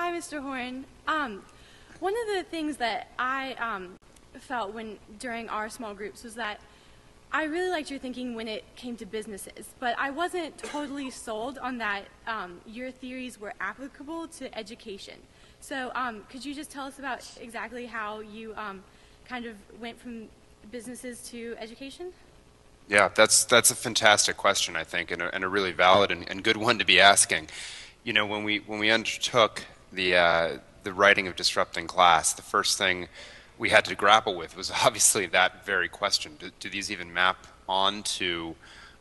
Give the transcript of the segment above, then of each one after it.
Hi, Mr. Horn. One of the things that I felt during our small groups was that I really liked your thinking when it came to businesses, but I wasn't totally sold on that your theories were applicable to education. So could you just tell us about exactly how you kind of went from businesses to education? Yeah, that's a fantastic question, I think, and a really valid and good one to be asking. You know, when we undertook the writing of Disrupting Class, the first thing we had to grapple with was obviously that very question. Do these even map onto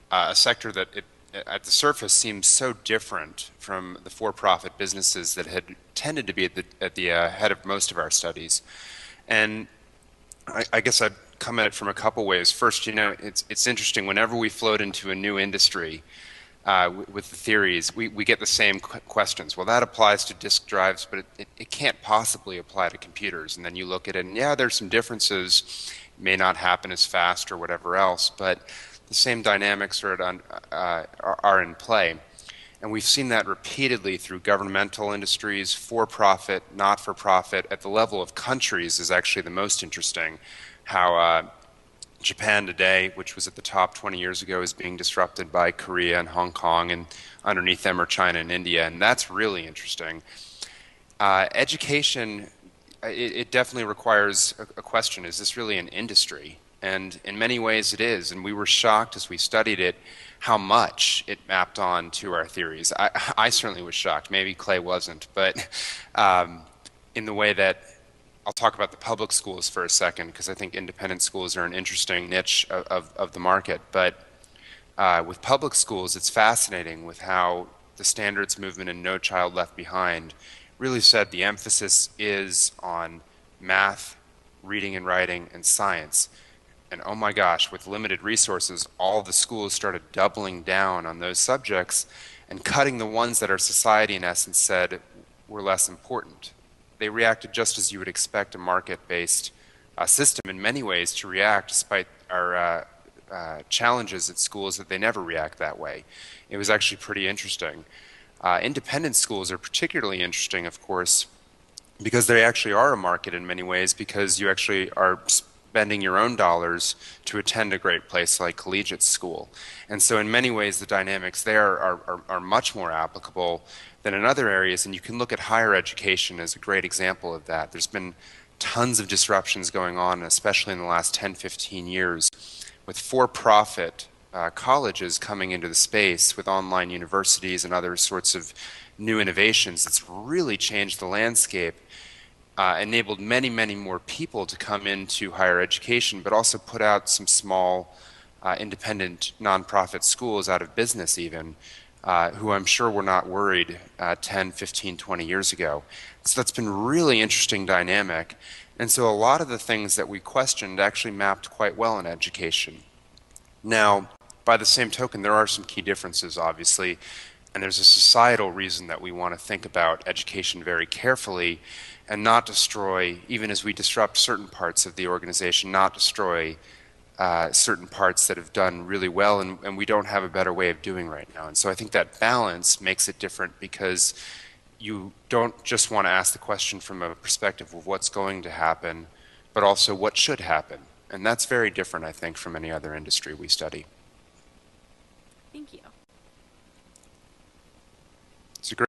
a sector that at the surface seems so different from the for-profit businesses that had tended to be at the head of most of our studies? And I guess I'd come at it from a couple ways. First, you know, it's interesting. Whenever we float into a new industry with the theories, we get the same questions. Well, that applies to disk drives, but it can't possibly apply to computers. And then you look at it, and yeah, there's some differences. It may not happen as fast or whatever else, but the same dynamics are in play. And we've seen that repeatedly through governmental industries, for-profit, not-for-profit. At the level of countries is actually the most interesting. How Japan today, which was at the top 20 years ago, is being disrupted by Korea and Hong Kong, and underneath them are China and India, and that's really interesting. Education, it definitely requires a question. Is this really an industry? And in many ways it is, and we were shocked as we studied it how much it mapped on to our theories. I certainly was shocked. Maybe Clay wasn't, but in the way that I'll talk about the public schools for a second, because I think independent schools are an interesting niche of the market. But with public schools, it's fascinating with how the standards movement and No Child Left Behind really said the emphasis is on math, reading and writing, and science. And oh my gosh, with limited resources, all the schools started doubling down on those subjects and cutting the ones that our society, in essence, said were less important. They reacted just as you would expect a market-based system in many ways to react, despite our challenges at schools, that they never react that way. It was actually pretty interesting. Independent schools are particularly interesting, of course, because they actually are a market in many ways, because you actually are spending your own dollars to attend a great place like collegiate school. And so in many ways the dynamics there are much more applicable than in other areas, and you can look at higher education as a great example of that. There's been tons of disruptions going on, especially in the last 10, 15 years, with for-profit colleges coming into the space, with online universities and other sorts of new innovations. It's really changed the landscape, enabled many, many more people to come into higher education, but also put out some small independent nonprofit schools out of business even, who I'm sure were not worried 10, 15, 20 years ago. So that's been really interesting dynamic. And so a lot of the things that we questioned actually mapped quite well in education. Now, by the same token, there are some key differences, obviously, and there's a societal reason that we want to think about education very carefully and not destroy, even as we disrupt certain parts of the organization, not destroy certain parts that have done really well and we don't have a better way of doing right now. And so I think that balance makes it different, because you don't just want to ask the question from a perspective of what's going to happen, but also what should happen. And that's very different, I think, from any other industry we study. Thank you.